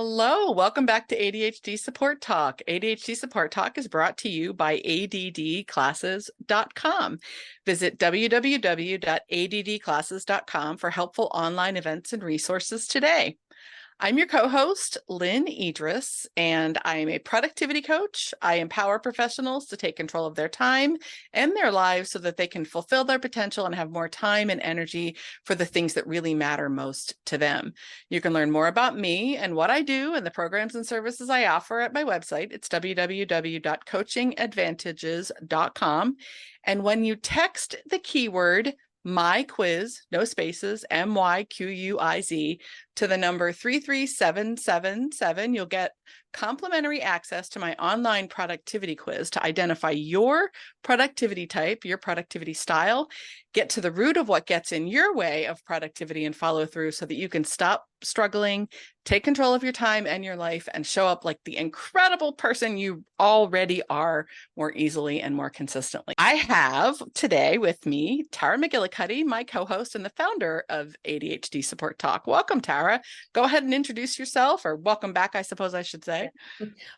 Hello, welcome back to ADHD Support Talk. ADHD Support Talk is brought to you by addclasses.com. Visit www.addclasses.com for helpful online events and resources today. I'm your co-host, Lynne Edris, and I am a productivity coach. I empower professionals to take control of their time and their lives so that they can fulfill their potential and have more time and energy for the things that really matter most to them. You can learn more about me and what I do and the programs and services I offer at my website. It's www.coachingadvantages.com. And when you text the keyword my quiz, no spaces, MYQUIZ, to the number 33777, you'll get complimentary access to my online productivity quiz to identify your productivity type, your productivity style, get to the root of what gets in your way of productivity and follow through so that you can stop struggling, take control of your time and your life, and show up like the incredible person you already are more easily and more consistently. I have today with me Tara McGillicuddy, my co-host and the founder of ADHD Support Talk. Welcome, Tara. Go ahead and introduce yourself, or welcome back, I suppose I should say.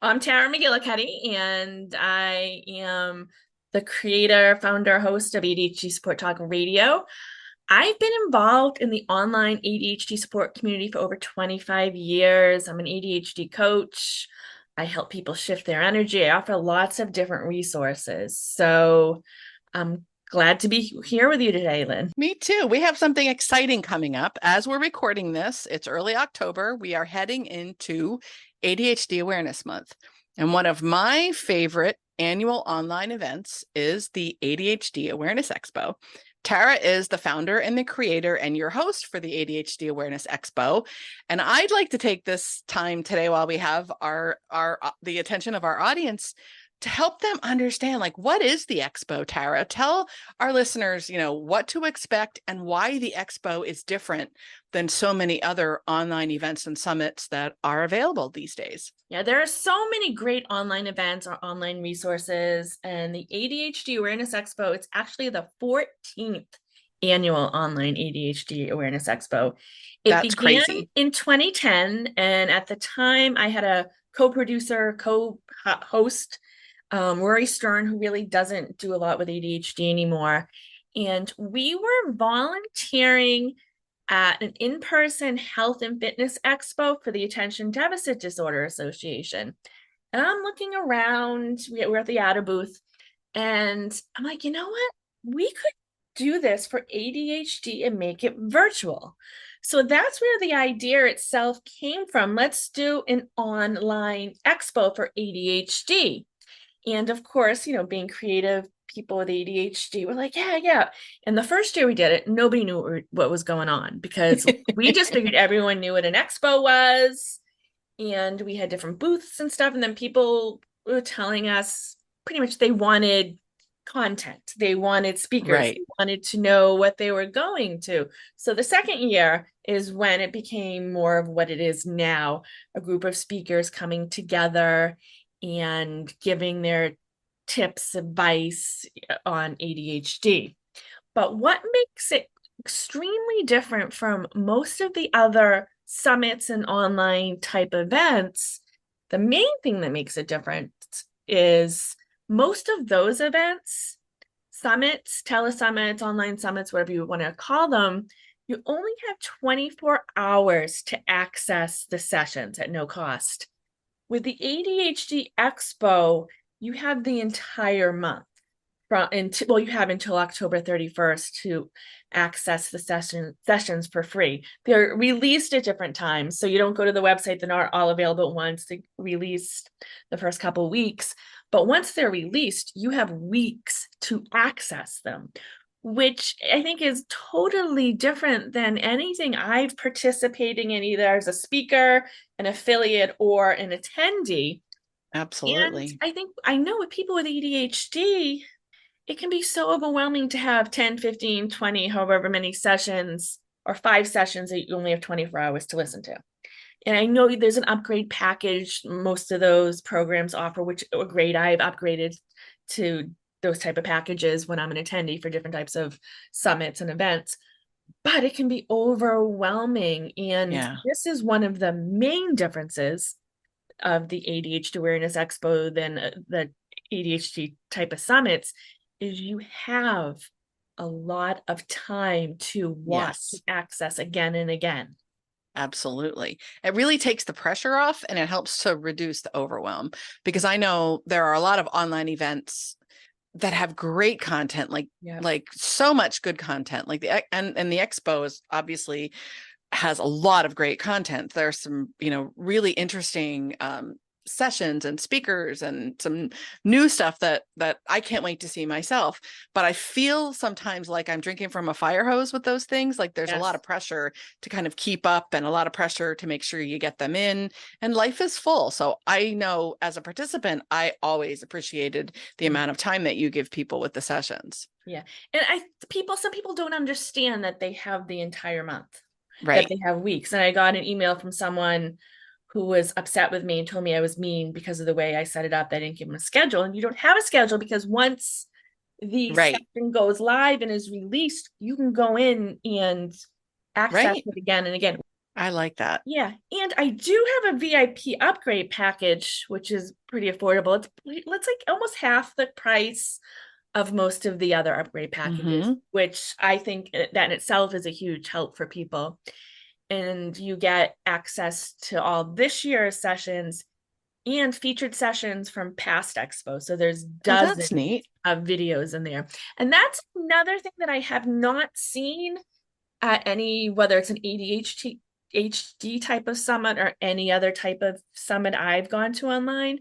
I'm Tara McGillicuddy, and I am the creator, founder, host of ADHD Support Talk Radio. I've been involved in the online ADHD support community for over 25 years. I'm an ADHD coach. I help people shift their energy. I offer lots of different resources. So I'm glad to be here with you today, Lynn. Me too. We have something exciting coming up. As we're recording this, it's early October. We are heading into ADHD Awareness Month. And one of my favorite annual online events is the ADHD Awareness Expo. Tara is the founder and the creator and your host for the ADHD Awareness Expo. And I'd like to take this time today while we have the attention of our audience to help them understand, like, what is the Expo, Tara? Tell our listeners, what to expect and why the Expo is different than so many other online events and summits that are available these days. Yeah, there are so many great online events or online resources, and the ADHD Awareness Expo, it's actually the 14th annual online ADHD Awareness Expo. It That's began crazy. in 2010, and at the time I had a co-producer, co-host, Rory Stern, who really doesn't do a lot with ADHD anymore. And we were volunteering at an in-person health and fitness expo for the Attention Deficit Disorder Association. And I'm looking around, we're at the ADA booth, and I'm like, you know what? We could do this for ADHD and make it virtual. So that's where the idea itself came from. Let's do an online expo for ADHD. And of course, being creative people with ADHD were like, yeah. And the first year we did it, nobody knew what was going on because we just figured everyone knew what an expo was. And we had different booths and stuff. And then people were telling us pretty much they wanted content. They wanted speakers. Right. They wanted to know what they were going to. So the second year is when it became more of what it is now, a group of speakers coming together and giving their tips, advice on ADHD. But what makes it extremely different from most of the other summits and online type events, the main thing that makes it different is most of those events, summits, telesummits, online summits, whatever you want to call them, you only have 24 hours to access the sessions at no cost. With the ADHD Expo, you have the entire month. You have until October 31st to access the sessions for free. They're released at different times, so you don't go to the website. They're not all available at once. They're released the first couple of weeks. But once they're released, you have weeks to access them, which I think is totally different than anything I've participated in, either as a speaker, an affiliate, or an attendee. Absolutely. And I know with people with ADHD, it can be so overwhelming to have 10, 15, 20, however many sessions, or 5 sessions that you only have 24 hours to listen to. And I know there's an upgrade package most of those programs offer, which are great. I've upgraded to those type of packages when I'm an attendee for different types of summits and events. but it can be overwhelming. And Yeah. this is one of the main differences of the ADHD Awareness Expo than the ADHD type of summits is you have a lot of time to watch and Yes. access again and again. Absolutely. It really takes the pressure off and it helps to reduce the overwhelm because I know there are a lot of online events that have great content, Yeah. like so much good content, like and the expo is obviously has a lot of great content. There's some, really interesting sessions and speakers and some new stuff that I can't wait to see myself. But I feel sometimes like I'm drinking from a fire hose with those things. Like there's a lot Yes. of pressure to kind of keep up and a lot of pressure to make sure you get them in. And life is full. So I know as a participant, I always appreciated the amount of time that you give people with the sessions. Yeah. And some people don't understand that they have the entire month, that Right. they have weeks. And I got an email from someone who was upset with me and told me I was mean because of the way I set it up. I didn't give them a schedule. And you don't have a schedule because once the Right. session goes live and is released, you can go in and access Right. it again and again. I like that. Yeah. And I do have a VIP upgrade package, which is pretty affordable. It's like almost half the price of most of the other upgrade packages, Mm-hmm. which I think that in itself is a huge help for people. And you get access to all this year's sessions and featured sessions from past expos. So there's Oh, that's dozens neat. of videos in there. And that's another thing that I have not seen at any, whether it's an ADHD HD type of summit or any other type of summit I've gone to online.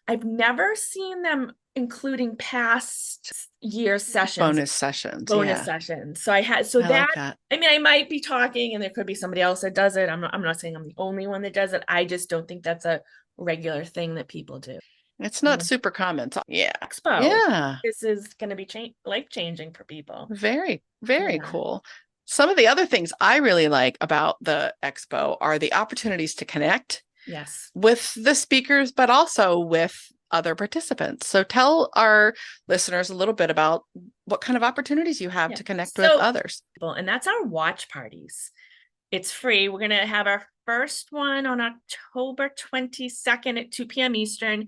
I've never seen them including past year sessions, Bonus sessions. bonus Yeah. sessions. So I had, so I that, like that. I mean, I might be talking and there could be somebody else that does it. I'm not saying I'm the only one that does it. I just don't think that's a regular thing that people do. It's not super common. Yeah. Expo, Yeah. this is going to be life changing for people. Very, very Yeah. cool. Some of the other things I really like about the expo are the opportunities to connect Yes. with the speakers, but also with other participants. So tell our listeners a little bit about what kind of opportunities you have Yeah. to connect with So, others. and that's our watch parties. It's free. We're going to have our first one on October 22nd at 2 p.m. Eastern.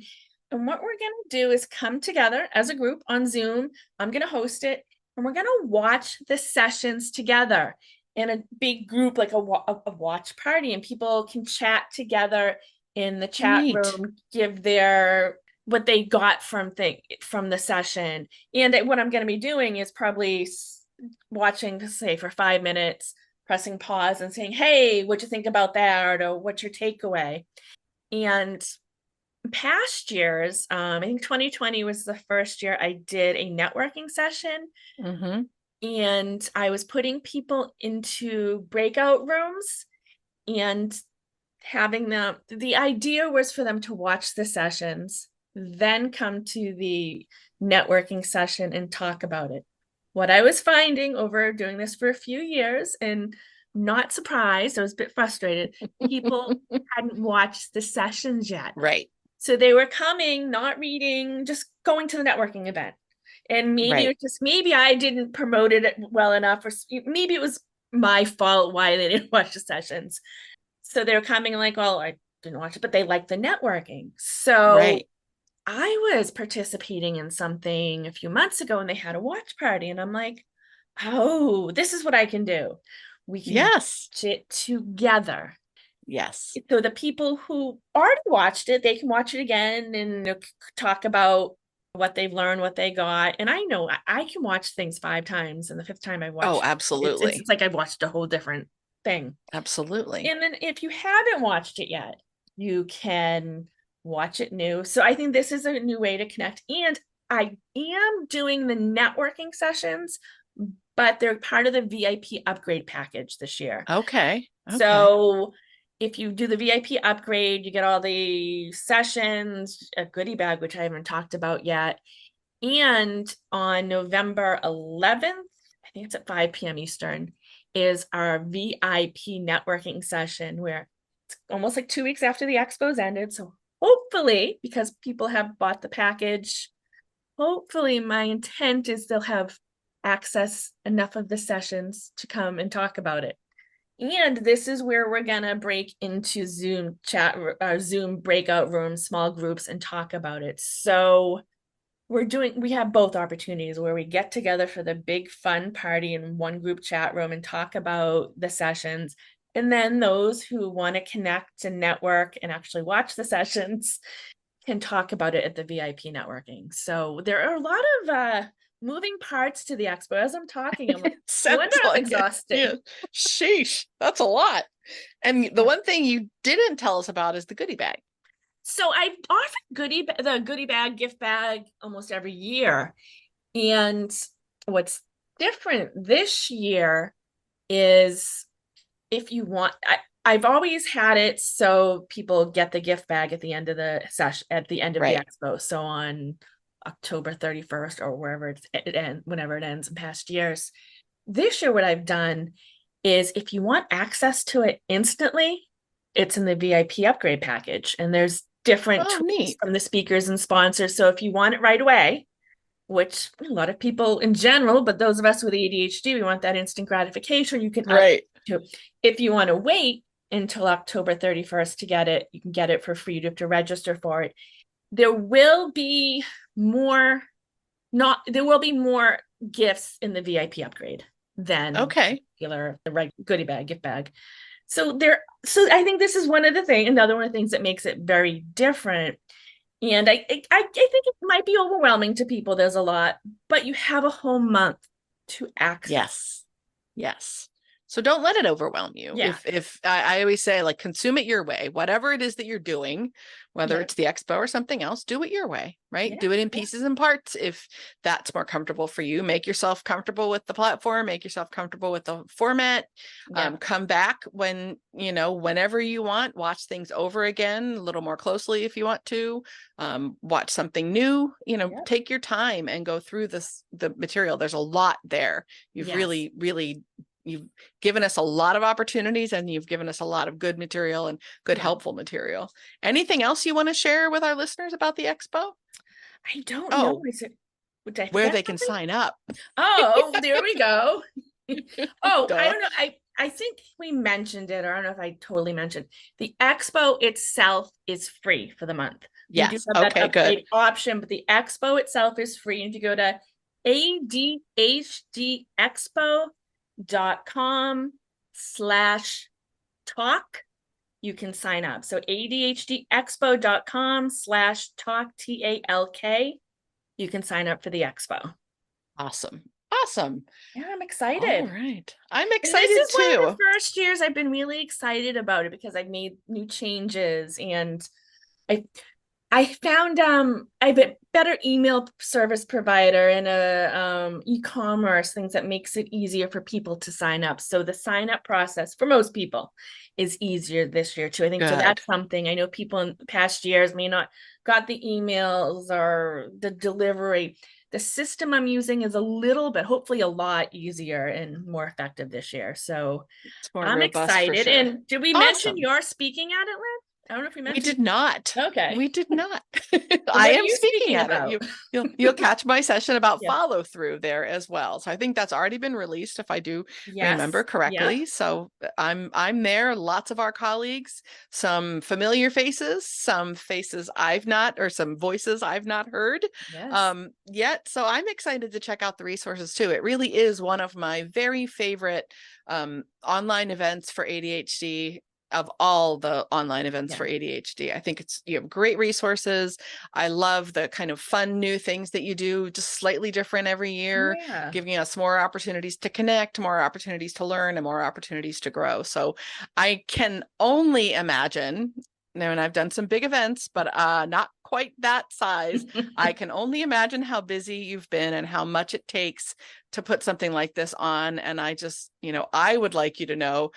And what we're going to do is come together as a group on Zoom. I'm going to host it and we're going to watch the sessions together in a big group, like a watch party, and people can chat together in the chat Neat. room, give their what they got from the session. And what I'm going to be doing is probably watching, say, for 5 minutes, pressing pause and saying, hey, what'd you think about that? Or what's your takeaway? And past years, I think 2020 was the first year I did a networking session. Mm-hmm. And I was putting people into breakout rooms and having them, the idea was for them to watch the sessions, then come to the networking session and talk about it. What I was finding over doing this for a few years, and not surprised, I was a bit frustrated, people hadn't watched the sessions yet. Right. So they were coming, not reading, just going to the networking event. And maybe Right. it was just, maybe I didn't promote it well enough, or maybe it was my fault why they didn't watch the sessions. So they were coming like, well, I didn't watch it, but they liked the networking. So Right. I was participating in something a few months ago and they had a watch party. And I'm like, oh, this is what I can do. We can Yes. watch it together. Yes. So the people who already watched it, they can watch it again and talk about what they've learned, what they got. And I know I can watch things 5 times, and the fifth time I Oh, watch absolutely. it's like I've watched a whole different thing. Absolutely. And then if you haven't watched it yet, you can watch it new. So I think this is a new way to connect. And I am doing the networking sessions, but they're part of the VIP upgrade package this year. Okay. Okay. So if you do the VIP upgrade, you get all the sessions, a goodie bag, which I haven't talked about yet. And on November 11th, I think it's at 5 p.m. Eastern, is our VIP networking session where it's almost like 2 weeks after the expo's ended. So hopefully, because people have bought the package, hopefully my intent is they'll have access enough of the sessions to come and talk about it. And this is where we're gonna break into Zoom chat, Zoom breakout rooms, small groups, and talk about it. So we have both opportunities where we get together for the big fun party in one group chat room and talk about the sessions. And then those who want to connect and network and actually watch the sessions can talk about it at the VIP networking. So there are a lot of moving parts to the expo. As I'm talking, I'm like, no wonder I'm exhausted. Yeah. Sheesh, that's a lot. And the one thing you didn't tell us about is the goodie bag. So I offer the goodie bag, gift bag almost every year. And what's different this year is if you want, I've always had it so people get the gift bag at the end of the session, at the end of the expo. So on October 31st or wherever it ends, whenever it ends in past years. This year, what I've done is if you want access to it instantly, it's in the VIP upgrade package. And there's different tools from the speakers and sponsors. So if you want it right away, which a lot of people in general, but those of us with ADHD, we want that instant gratification. You can if you want to wait until October 31st to get it, you can get it for free. You have to register for it. There will be more gifts in the VIP upgrade than the regular goodie bag, gift bag. So I think this is another one of the things that makes it very different. And I think it might be overwhelming to people. There's a lot, but you have a whole month to access. Yes. So don't let it overwhelm you. Yeah. If I always say, like, consume it your way, whatever it is that you're doing, whether it's the expo or something else, do it your way, right? Do it in pieces and parts. If that's more comfortable for you, make yourself comfortable with the platform, make yourself comfortable with the format. Come back whenever you want, watch things over again a little more closely if you want to, watch something new, take your time and go through the material. There's a lot there. You've really you've given us a lot of opportunities, and you've given us a lot of good material and good helpful material. Anything else you want to share with our listeners about the expo? I don't know. Where they can sign up. Oh, there we go. I don't know. I think we mentioned it, or I don't know if I totally mentioned. The expo itself is free for the month. Yes. You do have that upgrade option, but the expo itself is free. And if you go to ADHDexpo.com/talk, you can sign up. So ADHDexpo.com/talk, TALK. You can sign up for the expo. Awesome. Yeah, I'm excited. All right. I'm excited too. This is one of the first years I've been really excited about it because I've made new changes, and I found I have a better email service provider and a e-commerce things that makes it easier for people to sign up. So the sign up process for most people is easier this year too. I think so. That's something I know people in past years may not got the emails or the delivery. The system I'm using is a little bit, hopefully a lot easier and more effective this year. So I'm excited. Sure. And did we mention you're speaking at it, Lynne? I don't know if we mentioned. We did not. Okay. We did not. I am speaking at it. You'll catch my session about follow through there as well. So I think that's already been released, if I do remember correctly. So I'm there. Lots of our colleagues, some familiar faces, some faces some voices I've not heard yet. So I'm excited to check out the resources too. It really is one of my very favorite online events for ADHD. Of all the online events for ADHD. I think you have great resources. I love the kind of fun new things that you do, just slightly different every year, giving us more opportunities to connect, more opportunities to learn, and more opportunities to grow. So I can only imagine, and I've done some big events, but not quite that size. I can only imagine how busy you've been and how much it takes to put something like this on. And I just, I would like you to know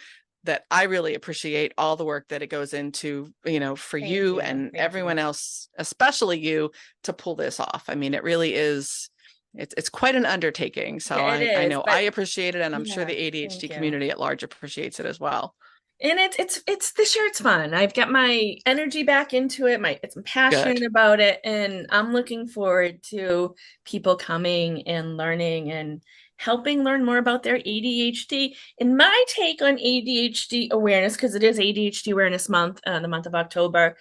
that I really appreciate all the work that it goes into, for you and everyone else, especially you, to pull this off. I mean, it really is, it's quite an undertaking. So I know I appreciate it, and I'm sure the ADHD community at large appreciates it as well. And it's this year, it's fun. I've got my energy back into it. I'm passionate about it, and I'm looking forward to people coming and learning and helping learn more about their ADHD. And my take on ADHD awareness, because it is ADHD Awareness Month, the month of October,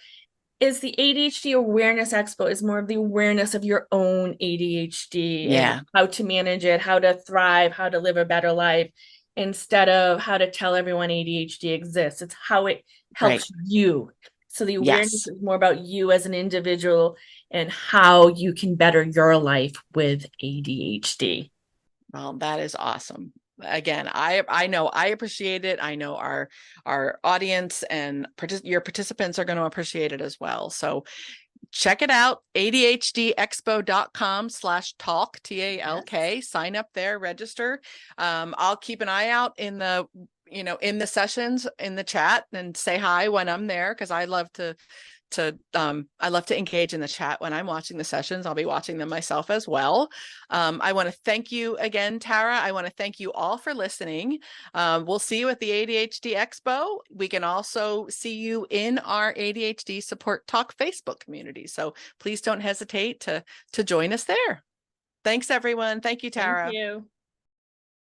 is the ADHD Awareness Expo is more of the awareness of your own ADHD Yeah. and how to manage it, how to thrive, how to live a better life, instead of how to tell everyone ADHD exists. It's how it Right. helps you. So the awareness Yes. is more about you as an individual and how you can better your life with ADHD. Well, that is awesome. Again, I know I appreciate it. I know our audience and your participants are going to appreciate it as well. So check it out, ADHDexpo.com/talk, TALK. Sign up there, register. I'll keep an eye out in the in the sessions in the chat and say hi when I'm there, because I love to engage in the chat when I'm watching the sessions. I'll be watching them myself as well. I want to thank you again, Tara. I want to thank you all for listening. We'll see you at the ADHD Expo. We can also see you in our ADHD Support Talk Facebook community. So please don't hesitate to join us there. Thanks, everyone. Thank you, Tara. Thank you.